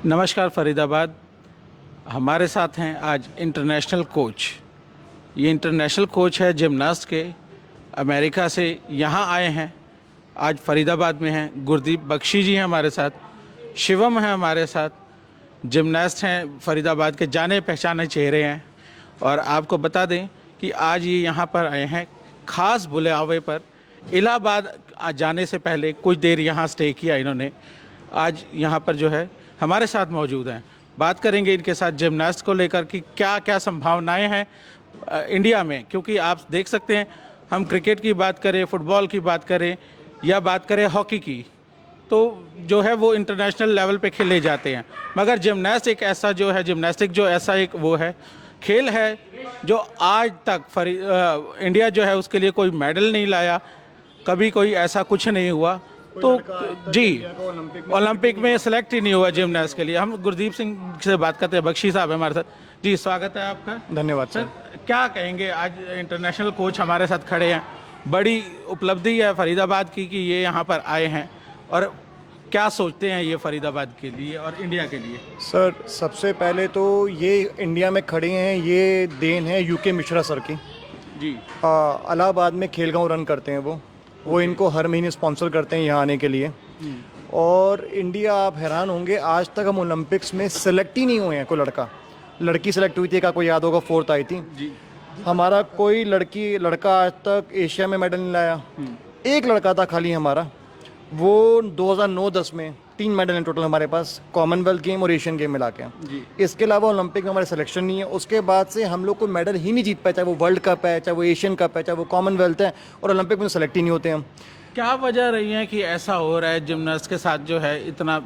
नमस्कार फरीदाबाद। हमारे साथ हैं आज इंटरनेशनल कोच। ये इंटरनेशनल कोच है जिमनास्ट के, अमेरिका से यहाँ आए हैं, आज फरीदाबाद में हैं। गुरदीप बख्शी जी हैं हमारे साथ, शिवम हैं हमारे साथ, जिमनास्ट हैं, फरीदाबाद के जाने पहचाने चेहरे हैं। और आपको बता दें कि आज ये यहाँ पर आए हैं ख़ास बुलावे पर। इलाहाबाद जाने से पहले कुछ देर यहाँ स्टे किया इन्होंने। आज यहाँ पर जो है हमारे साथ मौजूद हैं। बात करेंगे इनके साथ जिमनास्ट को लेकर कि क्या क्या संभावनाएं हैं इंडिया में, क्योंकि आप देख सकते हैं हम क्रिकेट की बात करें, फुटबॉल की बात करें या बात करें हॉकी की, तो जो है वो इंटरनेशनल लेवल पे खेले जाते हैं। मगर जिमनास्ट एक ऐसा जो है, जिमनास्टिक जो ऐसा एक वो है खेल है जो आज तक इंडिया जो है उसके लिए कोई मेडल नहीं लाया, कभी कोई ऐसा कुछ नहीं हुआ। तो जी, ओलंपिक में सेलेक्ट ही नहीं हुआ जिमनास्ट के लिए। हम गुरदीप सिंह से बात करते हैं, बख्शी साहब है हमारे साथ। जी, स्वागत है आपका। धन्यवाद सर। क्या कहेंगे, आज इंटरनेशनल कोच हमारे साथ खड़े हैं, बड़ी उपलब्धि है फरीदाबाद की कि ये यहाँ पर आए हैं, और क्या सोचते हैं ये फरीदाबाद के लिए और इंडिया के लिए? सर, सबसे पहले तो ये इंडिया में खड़े हैं, ये देन है यूके मिश्रा सर की। जी। इलाहाबाद में खेलगांव रन करते हैं वो इनको हर महीने स्पॉन्सर करते हैं यहाँ आने के लिए। और इंडिया, आप हैरान होंगे, आज तक हम ओलंपिक्स में सेलेक्ट ही नहीं हुए हैं। कोई लड़की सेलेक्ट हुई थी, का कोई याद होगा, 4th आई थी जी। हमारा कोई लड़का आज तक एशिया में मेडल नहीं लाया। एक लड़का था खाली हमारा, वो 2009-10 में 3 मेडल हैं टोटल हमारे पास, कॉमनवेल्थ गेम और एशियन गेम मिला के। इसके अलावा ओलंपिक में हमारे सिलेक्शन नहीं है। उसके बाद से हम लोग को मेडल ही नहीं जीत पाए, चाहे वो वर्ल्ड कप है, चाहे वो एशियन कप है, चाहे वो कॉमनवेल्थ है, और ओलंपिक में सेलेक्ट ही नहीं होते हम। क्या वजह रही है कि ऐसा हो रहा है जिमनास्ट के साथ, जो है इतना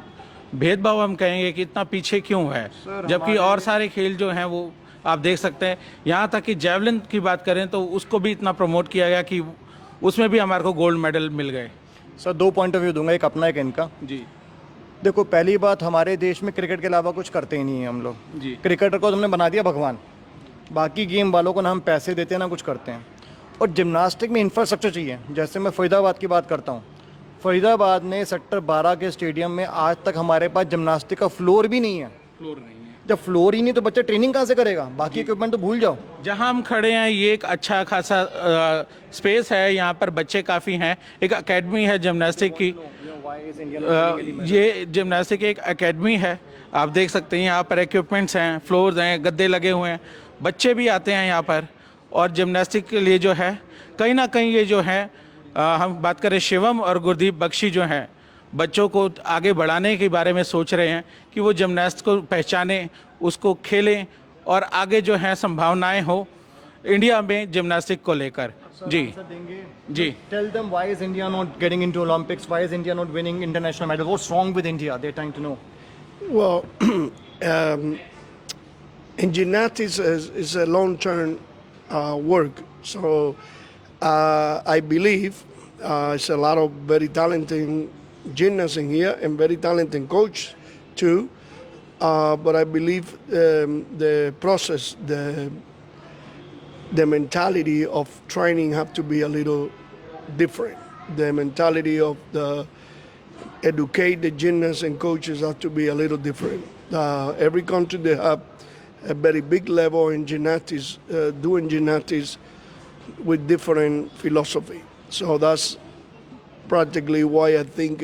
भेदभाव हम कहेंगे कि इतना पीछे क्यों है, जबकि और सारे खेल जो हैं वो आप देख सकते हैं। यहाँ तक कि जेवलिन की बात करें तो उसको भी इतना प्रमोट किया गया कि उसमें भी हमारे को गोल्ड मेडल मिल गए। सर, 2 पॉइंट ऑफ व्यू दूंगा, एक अपना एक इनका। जी। देखो, पहली बात, हमारे देश में क्रिकेट के अलावा कुछ करते ही नहीं है हम लोग जी। क्रिकेटर को हमने बना दिया भगवान, बाकी गेम वालों को ना हम पैसे देते हैं ना कुछ करते हैं। और जिम्नास्टिक में इंफ्रास्ट्रक्चर चाहिए। जैसे मैं फरीदाबाद की बात करता हूँ, फरीदाबाद में सेक्टर 12 के स्टेडियम में आज तक हमारे पास जिम्नास्टिक का फ्लोर भी नहीं है। फ्लोर नहीं है। जब फ्लोर ही नहीं तो बच्चा ट्रेनिंग कहाँ से करेगा? बाकी इक्विपमेंट तो भूल जाओ। जहाँ हम खड़े हैं ये एक अच्छा खासा स्पेस है, यहाँ पर बच्चे काफ़ी हैं। एक एकेडमी है जिम्नास्टिक की, ये जिम्नास्टिक एक एकेडमी है, आप देख सकते हैं। यहाँ पर इक्विपमेंट्स हैं, फ्लोर्स हैं, गद्दे लगे हुए हैं, बच्चे भी आते हैं यहाँ पर। और जिम्नास्टिक के लिए जो है कहीं ना कहीं ये जो है हम बात करें, शिवम और गुरदीप बख्शी जो हैं बच्चों को आगे बढ़ाने के बारे में सोच रहे हैं कि वो जिम्नास्ट को पहचानें, उसको खेलें, और आगे जो है संभावनाएं हो इंडिया में जिम्नास्टिक को लेकर। जी जी। Tell them why is India not getting into Olympics? Why is India not winning international medal? What's wrong with India? They're trying to know. Well, in gymnastics is a long-term work. So I believe it's a lot of very talented gymnasts in here and very talented coach too. But I believe the process, the mentality of training have to be a little different. The mentality of the educated gymnasts and coaches have to be a little different. Every country they have a very big level in gymnastics, doing gymnastics with different philosophy. So that's practically why I think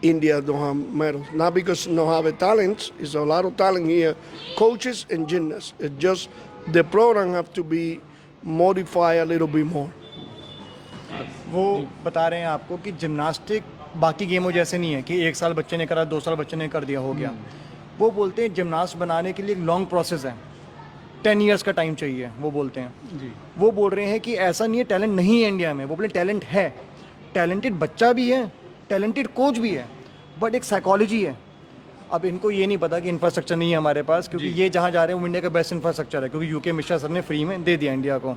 India don't have medals. Not because don't have a talent, it's a lot of talent here, coaches and gymnasts. It's just the program have to be modified a little bit more. वो बता रहे हैं आपको कि gymnastic बाकी गेमों जैसे नहीं है कि 1 साल बच्चे ने करा, 2 साल बच्चे ने कर दिया, हो गया। वो बोलते हैं जिम्नास्ट बनाने के लिए एक लॉन्ग प्रोसेस है, 10 ईयर्स का टाइम चाहिए, वो बोलते हैं जी। वो बोल रहे हैं कि ऐसा नहीं है टैलेंट नहीं है इंडिया में, वो बोले टैलेंट है, टैलेंटेड बच्चा भी है, टैलेंटेड कोच भी है, बट एक साइकोलॉजी है। अब इनको ये नहीं पता कि इंफ्रास्ट्रक्चर नहीं है हमारे पास, क्योंकि ये जहाँ जा रहे हैं वो इंडिया का बेस्ट इंफ्रास्ट्रक्चर है, क्योंकि यूके मिश्रा सर ने फ्री में दे दिया इंडिया को।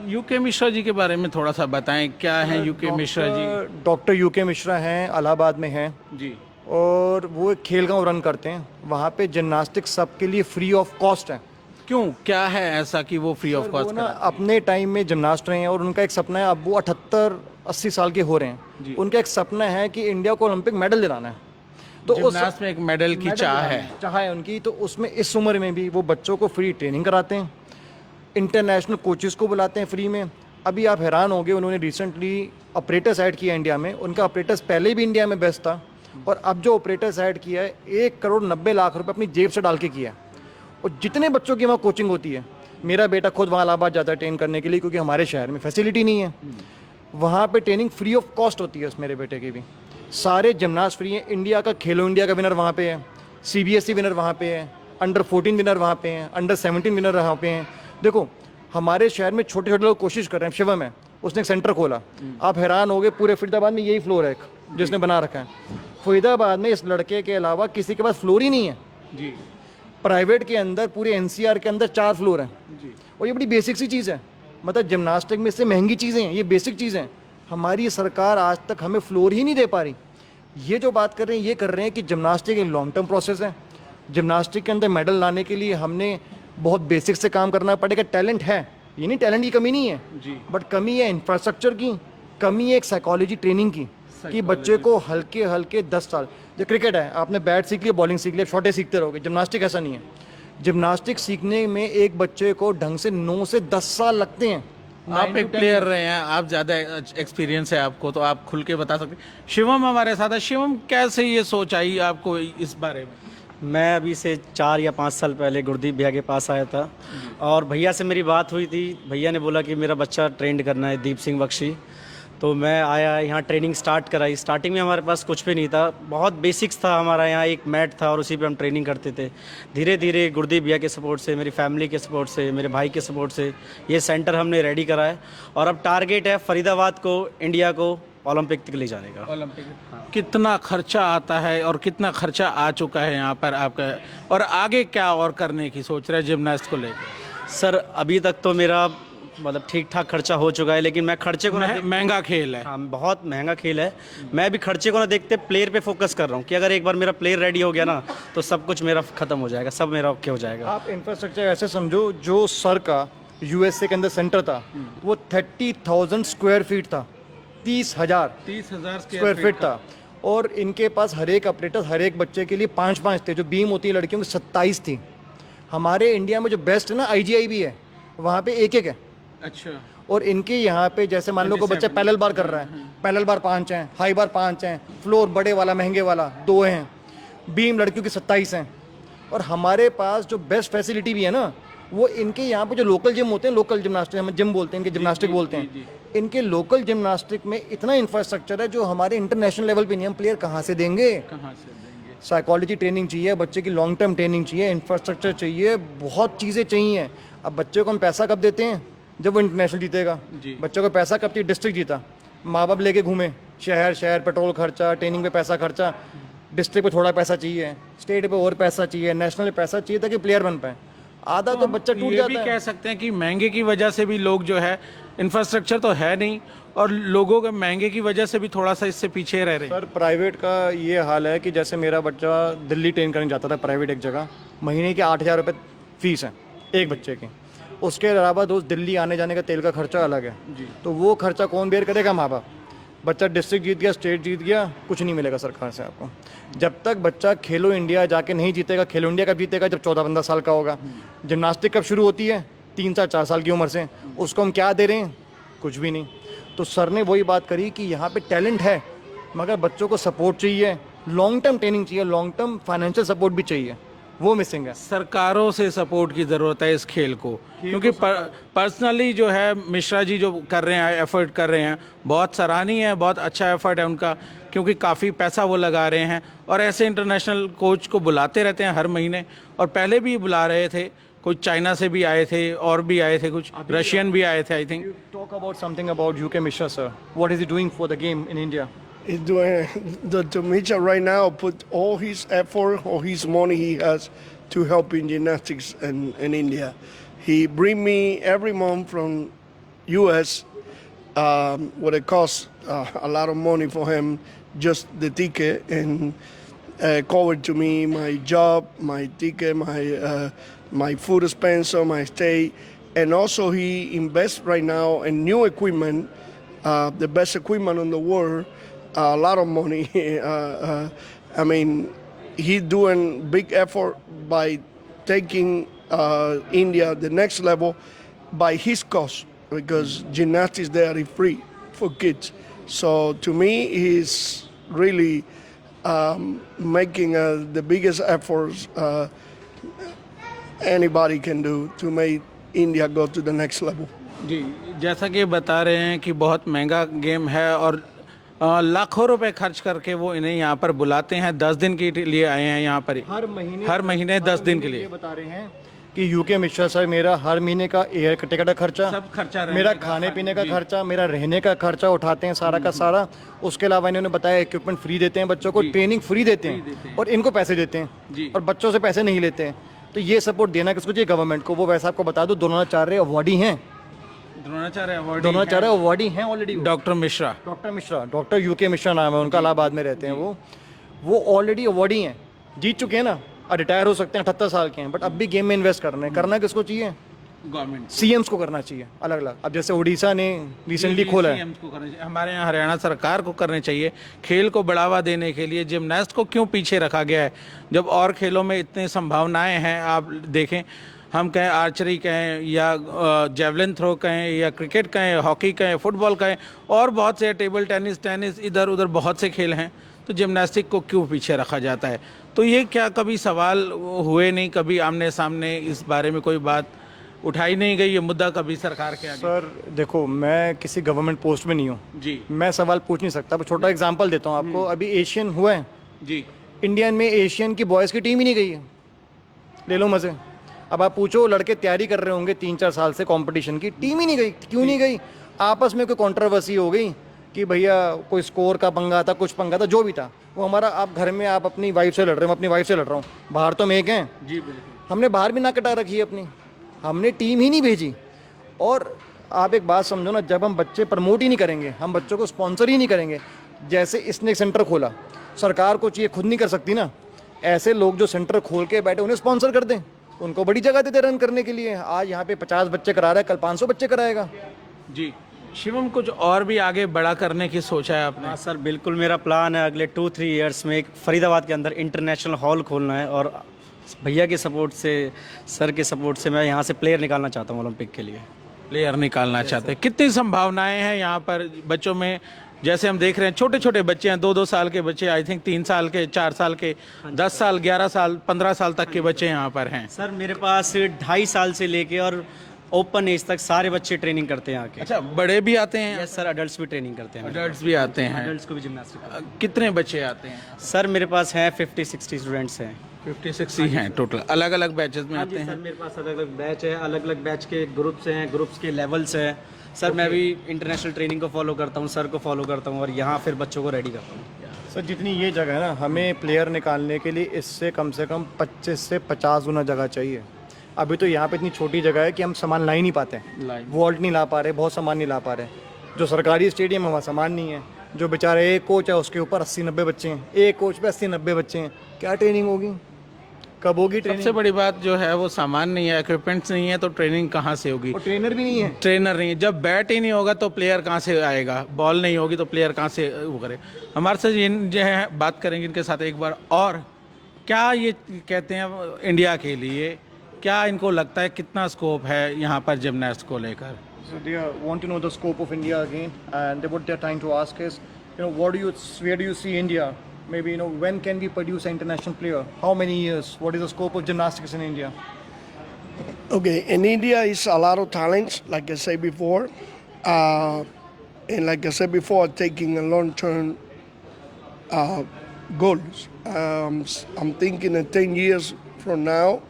यूके मिश्रा जी के बारे में थोड़ा सा बताएं, क्या है UK Mishra ji? Doctor UK Mishra हैं, इलाहाबाद में हैं जी, और वो एक खेलगांव रन करते हैं। वहाँ पे जिम्नास्टिक सबके लिए फ्री ऑफ कॉस्ट है। क्यों, क्या है ऐसा कि वो फ्री ऑफ कॉस्ट? ना अपने टाइम में जिम्नास्ट रहे हैं और उनका एक सपना है, अब वो 78-80 साल के हो रहे हैं, उनका एक सपना है कि इंडिया को ओलंपिक मेडल दिलाना है। तो जिम्नास्ट में एक मेडल की चाह है उनकी, तो उसमें इस उम्र में भी वो बच्चों को फ्री ट्रेनिंग कराते हैं, इंटरनेशनल कोचेस को बुलाते हैं फ्री में। अभी आप हैरान होंगे, उन्होंने रिसेंटली ऑपरेटर्स ऐड किया इंडिया में। उनका ऑपरेटर्स पहले भी इंडिया में बेस्ट था, और अब जो ऑपरेटर्स ऐड किया है 1,90,00,000 रुपए अपनी जेब से डाल के किया है। और जितने बच्चों की वहाँ कोचिंग होती है, मेरा बेटा खुद वहाँ इलाहाबाद जाता है ट्रेन करने के लिए, क्योंकि हमारे शहर में फैसिलिटी नहीं है। वहाँ पे ट्रेनिंग फ्री ऑफ कॉस्ट होती है मेरे बेटे की भी। सारे जिमनास्ट फ्री हैं। इंडिया का खेलो इंडिया का विनर वहाँ पे है, CBSE विनर वहाँ पे है, अंडर 14 विनर वहाँ पे हैं, अंडर 17 विनर वहाँ पे हैं। देखो हमारे शहर में छोटे छोटे लोग कोशिश कर रहे हैं। शिवम है, उसने एक सेंटर खोला, आप हैरान हो गए, पूरे फरीदाबाद में यही फ्लोर है एक जिसने बना रखा है। फरीदाबाद में इस लड़के के अलावा किसी के पास फ्लोर ही नहीं है जी। प्राइवेट के अंदर, पूरे NCR के अंदर 4 फ्लोर हैं जी। और ये बड़ी बेसिक सी चीज़ है, मतलब जिमनास्टिक में इससे महंगी चीज़ें हैं, ये बेसिक चीज़ें हैं। हमारी सरकार आज तक हमें फ्लोर ही नहीं दे पा रही। ये जो बात कर रहे हैं, ये कर रहे हैं कि जिमनास्टिक एक लॉन्ग टर्म प्रोसेस है। जिमनास्टिक के अंदर मेडल लाने के लिए हमने बहुत बेसिक से काम करना पड़ेगा। टैलेंट है, ये नहीं टैलेंट की कमी नहीं है जी, बट कमी है इंफ्रास्ट्रक्चर की, कमी है एक साइकोलॉजी ट्रेनिंग की, कि बच्चे को हल्के हल्के 10 साल, जो क्रिकेट है आपने बैट सीख लिया, बॉलिंग सीख लिया, छोटे सीखते रहोगे। जिमनास्टिक ऐसा नहीं है। जिमनास्टिक सीखने में एक बच्चे को ढंग से 9 से 10 साल लगते हैं। आप एक प्लेयर रहे हैं, आप ज़्यादा एक्सपीरियंस है आपको, तो आप खुल के बता सकते हैं। शिवम हमारे साथ है। शिवम, कैसे ये सोच आई आपको इस बारे में? मैं अभी से 4 या 5 साल पहले गुरदीप भैया के पास आया था, और भैया से मेरी बात हुई थी। भैया ने बोला कि मेरा बच्चा ट्रेंड करना है, दीप सिंह बख्शी। तो मैं आया यहाँ, ट्रेनिंग स्टार्ट कराई। स्टार्टिंग में हमारे पास कुछ भी नहीं था, बहुत बेसिक्स था हमारा। यहाँ एक मैट था और उसी पे हम ट्रेनिंग करते थे। धीरे धीरे गुरदीप भैया के सपोर्ट से, मेरी फैमिली के सपोर्ट से, मेरे भाई के सपोर्ट से ये सेंटर हमने रेडी करा है। और अब टारगेट है फरीदाबाद को, इंडिया को ओलंपिक तक ले जाने का। ओलंपिक कितना खर्चा आता है और कितना खर्चा आ चुका है यहाँ पर आपका, और आगे क्या और करने की सोच रहे हैं जिमनास्ट को लेकर? सर अभी तक तो मेरा मतलब ठीक ठाक खर्चा हो चुका है, लेकिन मैं खर्चे को महंगा खेल है। हाँ, बहुत महंगा खेल है। मैं अभी खर्चे को ना देखते प्लेयर पे फोकस कर रहा हूँ, कि अगर एक बार मेरा प्लेयर रेडी हो गया ना, तो सब कुछ मेरा खत्म हो जाएगा, सब मेरा ओके हो जाएगा। आप इंफ्रास्ट्रक्चर ऐसे समझो, जो सर का USA के अंदर सेंटर था वो 30,000 स्क्वायर फीट था, 30,000 स्क्वायर फीट था। और इनके पास हर एक ऑपरेटर हर एक बच्चे के लिए 5-5 थे। जो बीम होती है लड़कियों की 27 थी। हमारे इंडिया में जो बेस्ट है ना, IGI भी है, वहाँ पे एक है। अच्छा। और इनके यहाँ पे जैसे मान लो को बच्चा पैरेलल बार कर रहा है, पैरेलल बार 5 हैं, हाई बार 5 हैं, फ्लोर बड़े वाला महंगे वाला 2 हैं, बीम लड़कियों की 27 हैं। और हमारे पास जो बेस्ट फैसिलिटी भी है ना, वो इनके यहाँ पे जो लोकल जिम होते हैं, लोकल जिमनास्टिक, हम जिम बोलते हैं, इनके जिमनास्टिक बोलते हैं। इनके लोकल जिमनास्टिक में इतना इंफ्रास्ट्रक्चर है जो हमारे इंटरनेशनल लेवल पे नहीं। हम प्लेयर कहाँ से देंगे? साइकोलॉजी ट्रेनिंग चाहिए, बच्चे की लॉन्ग टर्म ट्रेनिंग चाहिए, इंफ्रास्ट्रक्चर चाहिए, बहुत चीज़ें चाहिए। अब बच्चे को हम पैसा कब देते हैं? जब वो इंटरनेशनल जीतेगा। बच्चों को पैसा कब चाहिए? डिस्ट्रिक्ट जीता, माँ बाप लेके घूमे शहर शहर, पेट्रोल खर्चा, ट्रेनिंग पे पैसा खर्चा, डिस्ट्रिक्ट पे थोड़ा पैसा चाहिए, स्टेट पे और पैसा चाहिए, नेशनल पे पैसा चाहिए ताकि प्लेयर बन पाए। आधा तो बच्चा टूट जाता है। ये भी कह सकते हैं कि महंगे की वजह से भी लोग जो है, इंफ्रास्ट्रक्चर तो है नहीं, और लोगों के महंगे की वजह से भी थोड़ा सा इससे पीछे रह रहे हैं। सर प्राइवेट का ये हाल है कि जैसे मेरा बच्चा दिल्ली ट्रेन करने जाता था प्राइवेट एक जगह, महीने के 8,000 रुपये फीस है एक बच्चे की। उसके अलावा दोस्त दिल्ली आने जाने का तेल का खर्चा अलग है। तो वो खर्चा कौन बेयर करेगा? माँ बाप। बच्चा डिस्ट्रिक्ट जीत गया, स्टेट जीत गया, कुछ नहीं मिलेगा सरकार से आपको। जब तक बच्चा खेलो इंडिया जाके नहीं जीतेगा, खेलो इंडिया कब जीतेगा? जब 14-15 साल का होगा। जिमनास्टिक कब शुरू होती है? 3-4 साल की उम्र से। उसको हम क्या दे रहे हैं? कुछ भी नहीं। तो सर ने वही बात करी कि यहाँ पे टैलेंट है, मगर बच्चों को सपोर्ट चाहिए, लॉन्ग टर्म ट्रेनिंग चाहिए, लॉन्ग टर्म फाइनेंशियल सपोर्ट भी चाहिए, वो मिसिंग है। सरकारों से सपोर्ट की ज़रूरत है इस खेल को, क्योंकि पर्सनली जो है मिश्रा जी जो कर रहे हैं, एफर्ट कर रहे हैं, बहुत सराहनीय है, बहुत अच्छा एफर्ट है उनका, क्योंकि काफ़ी पैसा वो लगा रहे हैं। और ऐसे इंटरनेशनल कोच को बुलाते रहते हैं हर महीने, और पहले भी बुला रहे थे। कुछ चाइना से भी आए थे, और भी आए थे, कुछ रशियन भी आए थे I think. Talk about something about UK Mishra sir. What is he doing for the game in India? He's doing the Mitchell right now put all his effort, all his money he has to help in gymnastics in India. He bring me every month from US, what it costs a lot of money for him, just the ticket, and covered to me my job, my ticket, my food expense, my stay, and also he invests right now in new equipment, the best equipment in the world. A lot of money, I mean, he's doing big effort by taking India the next level by his cost because gymnastics there is free for kids. So to me, he's really making the biggest efforts anybody can do to make India go to the next level. जी, जैसा कि बता रहे हैं कि बहुत महंगा game है और लाखों रुपए खर्च करके वो इन्हें यहाँ पर बुलाते हैं। 10 दिन के लिए आए हैं यहाँ पर, हर महीने 10 दिन के लिए। ये बता रहे हैं कि यूके मिश्रा सर मेरा हर महीने का एयर टिकट का खर्चा, सब खर्चा, मेरा खाने पीने का खर्चा, मेरा रहने का खर्चा उठाते हैं सारा का सारा। उसके अलावा इन्होंने बताया इक्विपमेंट फ्री देते हैं बच्चों को, ट्रेनिंग फ्री देते हैं और इनको पैसे देते हैं और बच्चों से पैसे नहीं लेते हैं। तो ये सपोर्ट देना किसको चाहिए? गवर्नमेंट को। वो वैसे आपको बता दो द्रोणाचार्य अवार्डी हैं, द्रोणाचार्य अवार्डी हैं already. Doctor Mishra, doctor UK Mishra नाम है उनका, इलाहाबाद में रहते हैं वो ऑलरेडी अवार्डी हैं, जीत चुके हैं ना, और रिटायर हो सकते हैं, 78 साल के हैं, बट अब भी गेम में इन्वेस्ट कर रहे हैं। करना किसको चाहिए? गवर्नमेंट, सीएम्स को करना चाहिए अलग अलग। अब जैसे उड़ीसा ने रिसेंटली खोला है, CMs को करना चाहिए, हमारे यहाँ हरियाणा सरकार को करने चाहिए। खेल को बढ़ावा देने के लिए जिमनास्ट को क्यों पीछे रखा गया है जब और खेलों में इतनी संभावनाएं हैं? आप देखें, हम कहें आर्चरी कहें या जेवलिन थ्रो कहें या क्रिकेट कहें, हॉकी कहें, फुटबॉल कहें, और बहुत से टेबल टेनिस इधर उधर बहुत से खेल हैं, तो जिमनास्टिक को क्यों पीछे रखा जाता है? तो ये क्या कभी सवाल हुए नहीं, कभी आमने सामने इस बारे में कोई बात उठाई नहीं गई, ये मुद्दा कभी सरकार के आगे? सर देखो, मैं किसी गवर्नमेंट पोस्ट में नहीं हूँ जी, मैं सवाल पूछ नहीं सकता। छोटा एग्जांपल देता हूँ आपको। अभी एशियन हुआ है जी, इंडियन में, एशियन की बॉयज़ की टीम ही नहीं गई है। ले लो मज़े। अब आप पूछो, लड़के तैयारी कर रहे होंगे 3-4 साल से कंपटीशन की, टीम ही नहीं गई। क्यों नहीं गई? आपस में कोई कंट्रोवर्सी हो गई कि भैया कोई स्कोर का पंगा था, कुछ पंगा था, जो भी था वो हमारा। आप घर में आप अपनी वाइफ से लड़ रहे हो, मैं अपनी वाइफ से लड़ रहा हूँ, बाहर तो हम एक हैं जी, बिल्कुल। हमने बाहर भी ना कटा रखी है अपनी, हमने टीम ही नहीं भेजी। और आप एक बात समझो ना, जब हम बच्चे प्रमोट ही नहीं करेंगे, हम बच्चों को स्पॉन्सर ही नहीं करेंगे, जैसे इसने सेंटर खोला, सरकार को चाहिए, खुद नहीं कर सकती ना, ऐसे लोग जो सेंटर खोल के बैठे उन्हें स्पॉन्सर कर दें, उनको बड़ी जगह देते रन करने के लिए। आज यहाँ पे 50 बच्चे करा रहा है, कल 500 बच्चे कराएगा। जी, शिवम, कुछ और भी आगे बड़ा करने की सोचा है आपने? हाँ सर, बिल्कुल मेरा प्लान है अगले 2-3 ईयर्स में एक फरीदाबाद के अंदर इंटरनेशनल हॉल खोलना है, और भैया के सपोर्ट से, सर के सपोर्ट से मैं यहाँ से प्लेयर निकालना चाहता हूँ ओलंपिक के लिए। प्लेयर निकालना चाहते हैं? कितनी संभावनाएं हैं यहाँ पर बच्चों में? जैसे हम देख रहे हैं छोटे छोटे बच्चे हैं, 2-2 साल के बच्चे, आई थिंक 3 साल के, 4 साल के, 10 साल, 11 साल, 15 साल तक के बच्चे यहाँ पर हैं। सर मेरे पास 2.5 साल से लेके और ओपन एज तक सारे बच्चे ट्रेनिंग करते हैं आके। अच्छा, बड़े भी आते हैं? यस सर, अडल्ट्स भी ट्रेनिंग करते हैं। अडल्ट्स भी आते हैं? अडल्ट्स को भी जिम्नास्टिक। कितने बच्चे आते हैं? सर मेरे पास हैं 50-60 स्टूडेंट्स हैं। 50-60 हैं टोटल, अलग अलग बैचेस में आते सर हैं? मेरे पास अलग अलग बैच है, अलग अलग बैच के ग्रुप्स हैं, ग्रुप्स के लेवल्स हैं। सर मैं भी इंटरनेशनल ट्रेनिंग को फॉलो करता हूँ, सर को फॉलो करता हूँ, और यहाँ फिर बच्चों को रेडी करता हूँ। सर जितनी ये जगह है ना, हमें प्लेयर निकालने के लिए इससे कम से कम 25 से 50 गुना जगह चाहिए। अभी तो यहाँ पे इतनी छोटी जगह है कि हम सामान ला ही नहीं पाते हैं, वॉल्ट नहीं ला पा रहे, बहुत सामान नहीं ला पा रहे। जो सरकारी स्टेडियम है वहाँ सामान नहीं है, जो बेचारे एक कोच है उसके ऊपर 80-90 बच्चे हैं, एक कोच पे 80-90 बच्चे हैं, क्या ट्रेनिंग होगी? कब होगी ट्रेनिंग? सबसे बड़ी बात जो है वो सामान नहीं है, इक्विपमेंट्स नहीं है, तो ट्रेनिंग कहाँ से होगी? और ट्रेनर भी नहीं है। ट्रेनर नहीं है, जब बैट ही नहीं होगा तो प्लेयर कहाँ से आएगा? बॉल नहीं होगी तो प्लेयर कहाँ से वो करे? हमारे साथ ये जो है बात करेंगे इनके साथ एक बार और। क्या ये कहते हैं इंडिया के लिए, क्या इनको लगता है कितना स्कोप है यहाँ पर जिमनास्ट को लेकर? So they want to know the scope of India again, and what they're trying to ask is, where do you see India? Maybe when can we produce an international player? How many years? What is the scope of gymnastics in India? Okay, in India is a lot of talents, like I said before, and like I said before, taking a long-term goals. I'm thinking in 10 years from now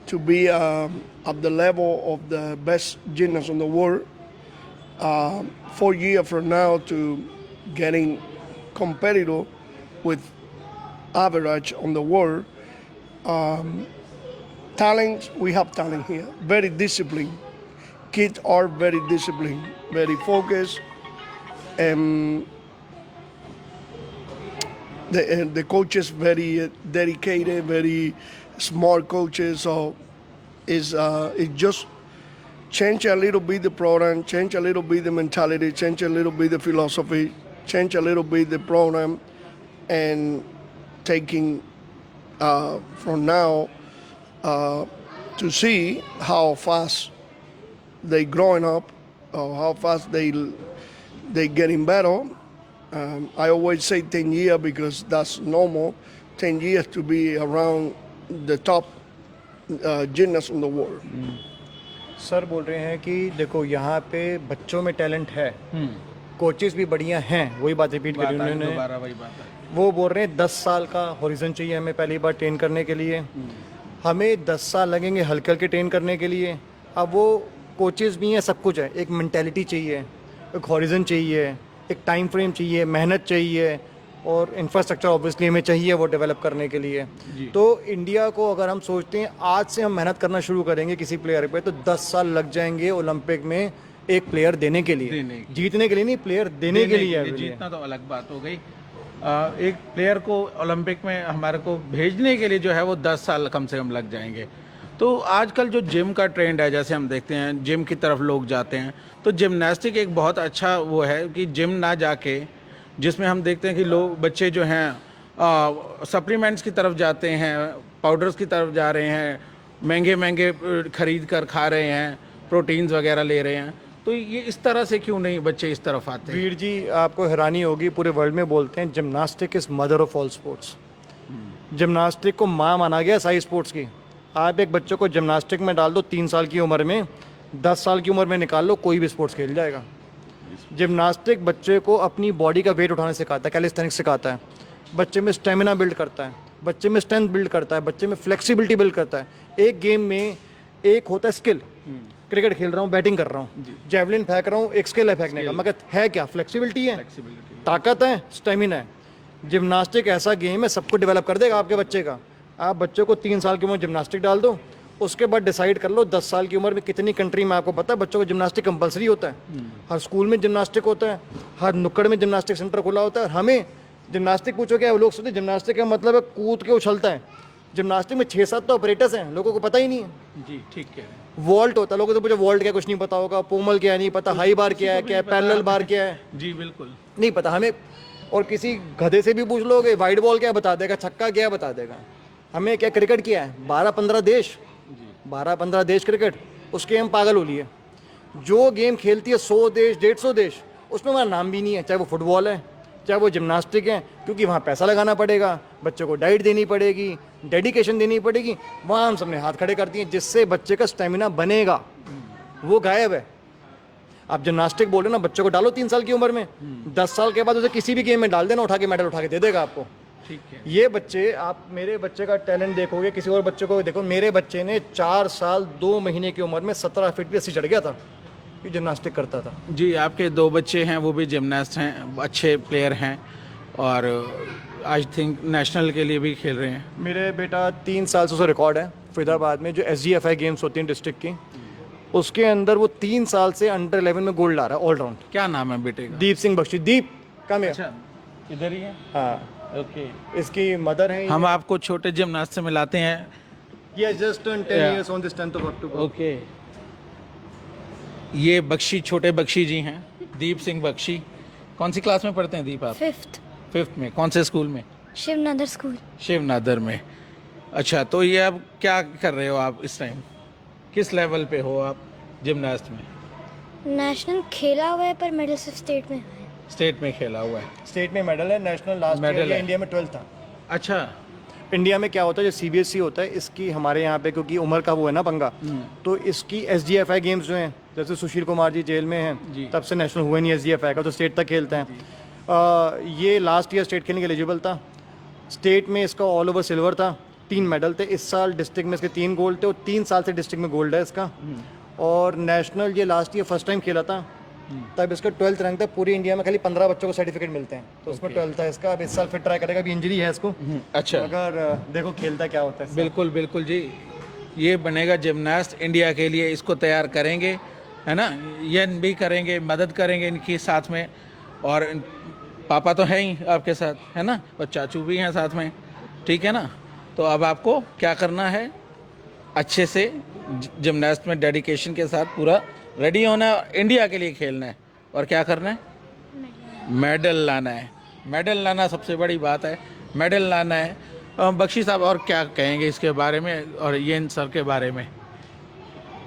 to be at the level of the best gymnasts in the world. 4 years from now to getting competitive with average on the world. Talent, we have talent here. Very disciplined. Kids are very disciplined, very focused, and the coaches very dedicated, very smart coaches. So it just change a little bit the program, change a little bit the mentality, change a little bit the philosophy, change a little bit the program, and taking from now to see how fast they growing up, or how fast they getting better. I always say 10 years because that's normal. 10 years to be around the top gymnast in the world. Sir बोल रहे हैं कि देखो यहाँ पे बच्चों में talent है, कोचेस भी बढ़िया हैं, वही बात रिपीट करी उन्होंने। दोबारा वही बात है। वो बोल रहे हैं 10 साल का हॉरिजन चाहिए हमें पहली बार ट्रेन करने के लिए, हमें 10 साल लगेंगे हल्के हल्के ट्रेन करने के लिए। अब वो कोचेस भी हैं, सब कुछ है, एक मेंटेलिटी चाहिए, एक हॉरिजन चाहिए, एक टाइम फ्रेम चाहिए, मेहनत चाहिए और इंफ्रास्ट्रक्चर ऑब्वियसली हमें चाहिए वो डेवलप करने के लिए। तो इंडिया को अगर हम सोचते हैं आज से हम मेहनत करना शुरू करेंगे किसी प्लेयर पे, तो 10 साल लग जाएंगे ओलंपिक में एक प्लेयर देने के लिए, जीतने के लिए नहीं, प्लेयर देने के लिए। जीतना तो अलग बात हो गई, एक प्लेयर को ओलंपिक में हमारे को भेजने के लिए जो है वो 10 साल कम से कम लग जाएंगे। तो आजकल जो जिम का ट्रेंड है, जैसे हम देखते हैं जिम की तरफ लोग जाते हैं, तो जिम्नास्टिक एक बहुत अच्छा वो है कि जिम ना जाके, जिसमें हम देखते हैं कि लोग बच्चे जो हैं सप्लीमेंट्स की तरफ जाते हैं, पाउडर्स की तरफ जा रहे हैं, महंगे महंगे खरीद कर खा रहे हैं, प्रोटीन्स वगैरह ले रहे हैं। तो ये इस तरह से क्यों नहीं बच्चे इस तरफ आते हैं? वीर जी, आपको हैरानी होगी, पूरे वर्ल्ड में बोलते हैं gymnastic is mother of all sports. Gymnastic को माँ माना गया सारी स्पोर्ट्स की। आप एक बच्चे को जिम्नास्टिक में डाल दो 3 साल की उम्र में, 10 साल की उम्र में निकाल लो, कोई भी स्पोर्ट्स खेल जाएगा। जिम्नास्टिक बच्चे को अपनी बॉडी का वेट उठाने सिखाता है, कैलिस्थेनिक्स सिखाता है, बच्चे में स्टेमिना बिल्ड करता है, बच्चे में स्ट्रेंथ बिल्ड करता है, बच्चे में फ्लेक्सिबिलिटी बिल्ड करता है। एक गेम में एक होता है स्किल, क्रिकेट खेल रहा हूँ, बैटिंग कर रहा हूँ, जेवलिन फेंक रहा हूँ, एक स्किल है फेंकने का, मगर है क्या? फ्लेक्सिबिलिटी है, ताकत है, स्टेमिना है। जिम्नास्टिक ऐसा गेम है सबको डेवलप कर देगा आपके बच्चे का। आप बच्चे को 3 साल की उम्र जिम्नास्टिक डाल दो, उसके बाद डिसाइड कर लो 10 साल की उम्र में कितनी कंट्री में, आपको पता है बच्चों को जिम्नास्टिक कंपलसरी होता है, हर स्कूल में जिम्नास्टिक होता है, हर नुक्कड़ में जिम्नास्टिक सेंटर खुला होता है। हमें जिम्नास्टिक पूछो क्या, लोग सोचते जिम्नास्टिक का मतलब है कूद के उछलता है। जिम्नास्टिक में 6-7 तो ऑपरेटर्स हैं, लोगों को पता ही नहीं है। जी ठीक है। वॉल्ट होता है, लोगों को तो पूछो वॉल्ट क्या, कुछ नहीं पता होगा, पोमल क्या नहीं पता, हाई बार क्या है, क्या है, पैरेलल बार क्या है, जी बिल्कुल नहीं पता हमें। और किसी गधे से भी पूछ लोगे वाइड बॉल क्या बता देगा, छक्का क्या बता देगा। हमें क्या क्रिकेट क्या है, 12-15 देश, 12-15 देश क्रिकेट, उसके हम पागल हो लिए। जो गेम खेलती है 100 देश, 150 देश, उसमें हमारा नाम भी नहीं है, चाहे वो फुटबॉल है, चाहे वो जिम्नास्टिक है, क्योंकि वहाँ पैसा लगाना पड़ेगा, बच्चों को डाइट देनी पड़ेगी, डेडिकेशन देनी पड़ेगी। वहाँ हम सबने हाथ खड़े कर दिए, जिससे बच्चे का स्टेमिना बनेगा, वो गायब है। आप जिम्नास्टिक बोल रहे हो ना, बच्चों को डालो 3 साल की उम्र में, 10 साल के बाद उसे किसी भी गेम में डाल देना, उठा के मेडल उठा के दे देगा आपको। ठीक है। ये बच्चे, आप मेरे बच्चे का टैलेंट देखोगे, किसी और बच्चे को देखो, मेरे बच्चे ने 4 साल 2 महीने की उम्र में 17 फीट की रस्सी चढ़ गया था, ये जिम्नास्टिक करता था। जी, आपके 2 बच्चे हैं, वो भी जिम्नास्ट हैं, अच्छे प्लेयर हैं और आई थिंक नेशनल के लिए भी खेल रहे हैं। मेरे बेटा 3 साल से उसका रिकॉर्ड है फरीदाबाद में, जो SGFI गेम्स होती हैं डिस्ट्रिक्ट की, उसके अंदर वो 3 साल से अंडर 11 में गोल्ड ला रहा है, ऑलराउंड। क्या नाम है बेटे का? दीप सिंह बख्शी। दीप कम है। अच्छा, इधर ही है। हाँ, ओके। इसकी मदर है। हम आपको छोटे जिम्नास्ट से मिलाते हैं। ये just 10 years on this 10th of October। Okay, ये बख्शी, छोटे बख्शी जी हैं, दीप सिंह बख्शी। कौन सी क्लास में पढ़ते हैं दीप आप? 5th में। कौन से स्कूल में? शिवनादर स्कूल। शिवनादर में। अच्छा, तो ये अब क्या कर रहे हो आप इस टाइम? किस लेवल पे हो आप जिम्नास्ट में? नेशनल खेला हुआ है पर मेडल सिर्फ स्टेट में है। स्टेट में खेला हुआ है। स्टेट में मेडल है, नेशनल लास्ट मेडल ईयर है। इंडिया में 12th था। अच्छा। इंडिया में क्या होता है, जो CBSE होता है, इसकी हमारे यहाँ पे क्योंकि उम्र का वो है ना पंगा, तो इसकी SGFI गेम्स जो हैं, जैसे सुशील कुमार जी जेल में हैं, तब से नेशनल हुआ नहीं SGFI का, तो स्टेट तक खेलते हैं। ये लास्ट ईयर स्टेट खेलने के एलिजिबल था। स्टेट में इसका ऑल ओवर सिल्वर था, 3 मेडल थे। इस साल डिस्ट्रिक्ट में इसके 3 गोल्ड थे, और 3 साल से डिस्ट्रिक्ट में गोल्ड है इसका। और नेशनल ये लास्ट ईयर फर्स्ट टाइम खेला था, तब इसका 12th रैंक था। पूरी इंडिया में खाली 15 बच्चों को सर्टिफिकेट मिलते हैं, तो उसमें 12th था इसका। अब इस साल फिर ट्राई करेगा, अभी इंजरी है इसको। अच्छा, अगर देखो खेलता क्या होता है। बिल्कुल बिल्कुल जी, ये बनेगा जिम्नास्ट इंडिया के लिए, इसको तैयार करेंगे, है ना? ये भी करेंगे, मदद करेंगे इनकी साथ में। और पापा तो है ही आपके साथ, है ना, और चाचू भी हैं साथ में, ठीक है ना? तो अब आपको क्या करना है, अच्छे से जिम्नास्ट में डेडिकेशन के साथ पूरा रेडी होना है, इंडिया के लिए खेलना है। और क्या करना है? मेडल लाना है। मेडल लाना सबसे बड़ी बात है। मेडल लाना है। बख्शी साहब और क्या कहेंगे इसके बारे में और ये इन सर के बारे में?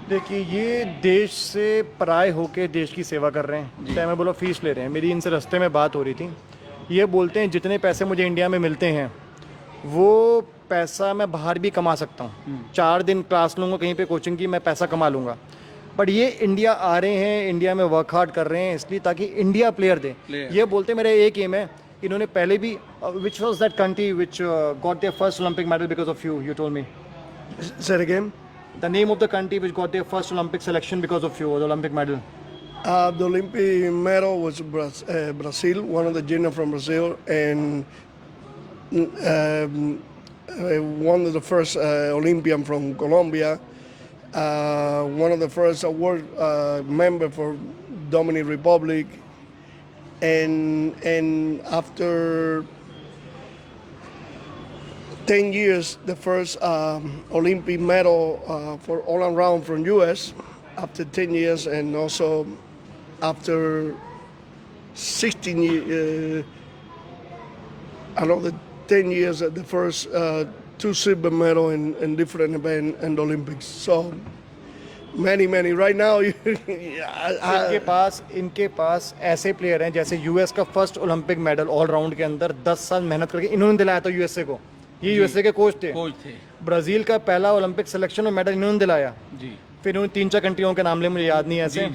देखिए, ये देश से पराए होके देश की सेवा कर रहे हैं, चाहे मैं बोला फीस ले रहे हैं। मेरी इनसे रास्ते में बात हो रही थी, ये बोलते हैं जितने पैसे मुझे इंडिया में मिलते हैं वो पैसा मैं बाहर भी कमा सकता हूँ। 4 दिन क्लास लूँगा कहीं पे कोचिंग की, मैं पैसा कमा लूँगा। बट ये इंडिया आ रहे हैं, इंडिया में वर्क हार्ड कर रहे हैं इसलिए ताकि इंडिया प्लेयर दे। ये बोलते हैं मेरा एक एम है। इन्होंने पहले भी which was that country which got their first Olympic medal because of you told me Say it again. The name of the country which got their first Olympic selection because of you, Olympic medal. The Olympic medal was Brazil, one of the gymnasts from Brazil, and one of the first Olympian from Colombia, one of the first award member for Dominican Republic, and after 10 years, the first Olympic medal for all around from U.S. After 10 years, and also after 16 years, another 10 years at the first 2 silver medal in different events and Olympics. So many. Right now, इनके पास ऐसे player हैं जैसे US का first Olympic medal all round के अंदर 10 साल मेहनत करके इन्होंने दिलाया था यूएसए को। ये यूएसए के कोच थे। ब्राजील का पहला ओलंपिक सिलेक्शन में मेडल इन्होंने दिलाया जी। फिर उन 3-4 कंट्रियों के नाम ले, मुझे याद नहीं है ऐसे,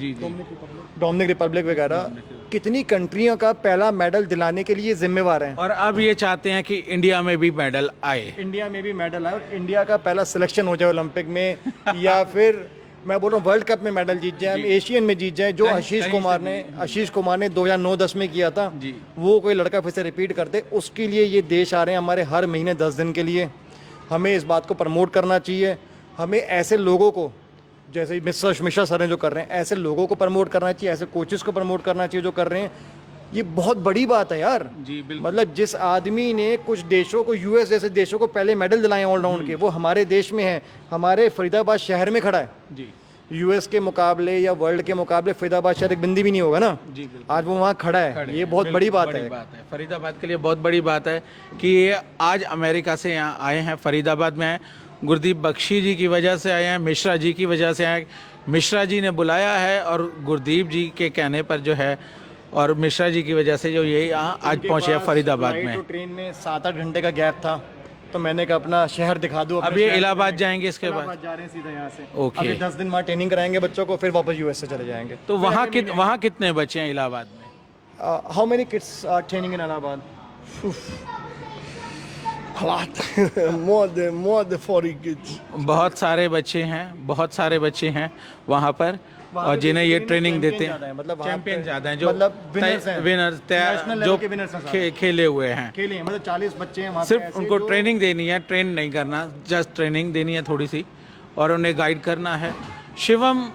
डोमिनिक रिपब्लिक वगैरह, कितनी कंट्रियों का पहला मेडल दिलाने के लिए जिम्मेवार हैं। और अब ये चाहते हैं कि इंडिया में भी मेडल आए, इंडिया में भी मेडल आए और इंडिया का पहला सिलेक्शन हो जाए ओलंपिक में या फिर मैं बोल रहा हूँ वर्ल्ड कप में मेडल जीत जाए, हम एशियन में जीत जाए। जो आशीष कुमार ने 2009-10 में किया था, वो कोई लड़का फिर से रिपीट करते। उसके लिए ये देश आ रहे हैं हमारे हर महीने 10 दिन के लिए। हमें इस बात को प्रमोट करना चाहिए। हमें ऐसे लोगों को, जैसे मिश्रा सर हैं जो कर रहे हैं, ऐसे लोगों को प्रमोट करना चाहिए, ऐसे कोचेस को प्रमोट करना चाहिए जो कर रहे हैं। ये बहुत बड़ी बात है यार जी। मतलब जिस आदमी ने कुछ देशों को, यूएस जैसे देशों को पहले मेडल दिलाए ऑलराउंड के, वो हमारे देश में है, हमारे फरीदाबाद शहर में खड़ा है जी। यूएस के मुकाबले या वर्ल्ड के मुकाबले फरीदाबाद शहर एक बिंदी भी नहीं होगा ना जी। आज वो वहाँ खड़ा है, ये बहुत बड़ी बात है। फरीदाबाद के लिए बहुत बड़ी बात है कि ये आज अमेरिका से यहाँ आए हैं, फरीदाबाद में आए। गुरदीप बख्शी जी की वजह से आए हैं, मिश्रा जी की वजह से आए। मिश्रा जी ने बुलाया है और गुरदीप जी के कहने पर जो है और मिश्रा जी की वजह से जो ये यहाँ आज पहुँचे फरीदाबाद में। तो ट्रेन में 7-8 घंटे का गैप था, तो मैंने कहा अपना शहर दिखा दूं। अब ये इलाहाबाद जाएंगे, इसके बाद जा रहे हैं सीधा यहाँ से। ओके। अभी 10 दिन वहाँ ट्रेनिंग कराएंगे बच्चों को, फिर वापस यूएस से चले जाएंगे। तो वहाँ कितने बच्चे हैं इलाहाबाद में? How many kids are training in Allahabad? a lot, more than 40 kids. बहुत सारे बच्चे हैं वहाँ पर, और जिन्हें ये ट्रेनिंग देते हैं। मतलब चैंपियन ज़्यादा हैं, जो विनर्स जो खेले हुए हैं। मतलब 40 बच्चे हैं वहाँ। सिर्फ उनको ट्रेनिंग देनी है, ट्रेन नहीं करना, जस्ट ट्रेनिंग देनी है थोड़ी सी, और उन्हें गाइड करना है। शिवम,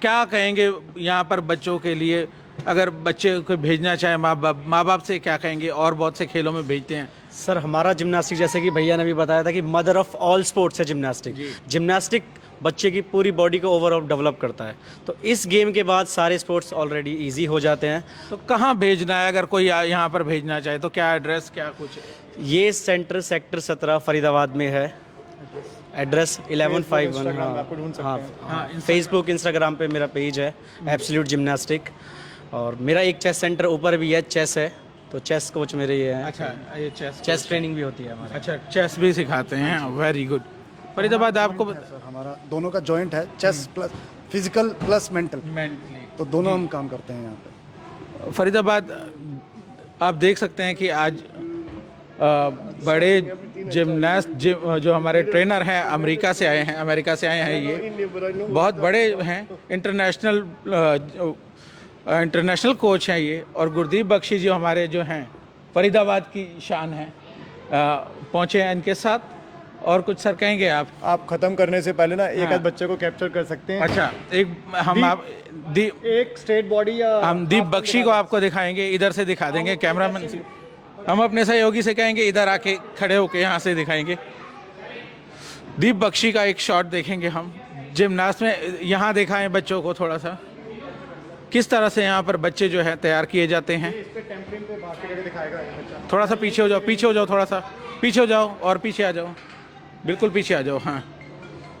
क्या कहेंगे यहाँ पर बच्चों के लिए? अगर बच्चे को भेजना चाहे माँ बाप से क्या कहेंगे? और बहुत से खेलों में भेजते हैं सर। हमारा जिम्नास्टिक, जैसे कि भैया ने भी बताया था कि मदर ऑफ ऑल स्पोर्ट्स है जिम्नास्टिक। जिम्नास्टिक बच्चे की पूरी बॉडी को ओवरऑल डेवलप करता है। तो इस गेम के बाद सारे स्पोर्ट्स ऑलरेडी इजी हो जाते हैं। तो कहाँ भेजना है अगर कोई यहाँ पर भेजना चाहे तो? क्या एड्रेस, क्या कुछ? ये सेंटर सेक्टर 17 फरीदाबाद में है। एड्रेस 1151। हाँ, फेसबुक इंस्टाग्राम पे मेरा पेज है एब्सोल्यूट जिम्नास्टिक। और मेरा एक चेस सेंटर ऊपर भी है, चेस है, तो चेस कोच मेरे ये हैं। अच्छा, ये चेस ट्रेनिंग भी होती है हमारे। अच्छा, चेस भी सिखाते हैं, वेरी गुड। फरीदाबाद आपको सर हमारा दोनों का जॉइंट है, chess plus physical plus mental, तो दोनों हम काम करते हैं यहाँ पे। फरीदाबाद आप देख सकते हैं कि आज बड़े जिमनास्ट जो हमारे ट्रेनर हैं अमेरिका से आए हैं। ये बहुत बड़े हैं, इंटरनेशनल कोच हैं ये। और गुरदीप बख्शी जो हमारे जो हैं फरीदाबाद की शान है, पहुँचे हैं इनके साथ। और कुछ सर कहेंगे आप खत्म करने से पहले ना एक आध बच्चे को कैप्चर कर सकते हैं? अच्छा, एक स्टेट बॉडी या हम दीप बख्शी को आपको दिखाएंगे, इधर से दिखा देंगे कैमरामैन से। हम अपने सहयोगी से कहेंगे इधर आके खड़े होके यहाँ से दिखाएंगे। दीप बख्शी का एक शॉट देखेंगे हम जिम्नास्ट में। यहाँ दिखाएं बच्चों को थोड़ा सा, किस तरह से यहाँ पर बच्चे जो है तैयार किए जाते हैं। थोड़ा सा पीछे हो जाओ, पीछे हो जाओ, थोड़ा सा पीछे हो जाओ और पीछे आ जाओ, बिल्कुल पीछे आ जाओ। हाँ,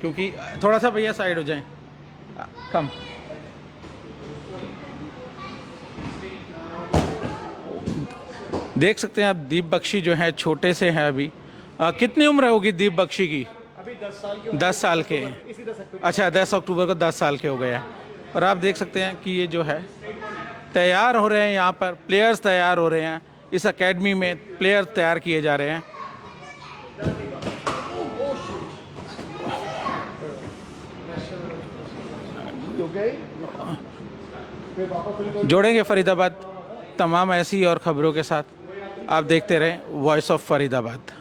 क्योंकि थोड़ा सा भैया साइड हो जाएं, कम। देख सकते हैं आप दीप बख्शी जो है छोटे से हैं अभी। कितनी उम्र होगी दीप बख्शी की? अभी 10 साल के 10 साल के। इसी 10 अक्टूबर अच्छा, 10 अक्टूबर को 10 साल के हो गए हैं। और आप देख सकते हैं कि ये जो है तैयार हो रहे हैं, यहाँ पर प्लेयर्स तैयार हो रहे हैं, इस एकेडमी में प्लेयर तैयार किए जा रहे हैं। जोड़ेंगे फरीदाबाद तमाम ऐसी और खबरों के साथ। आप देखते रहें वॉइस ऑफ फरीदाबाद।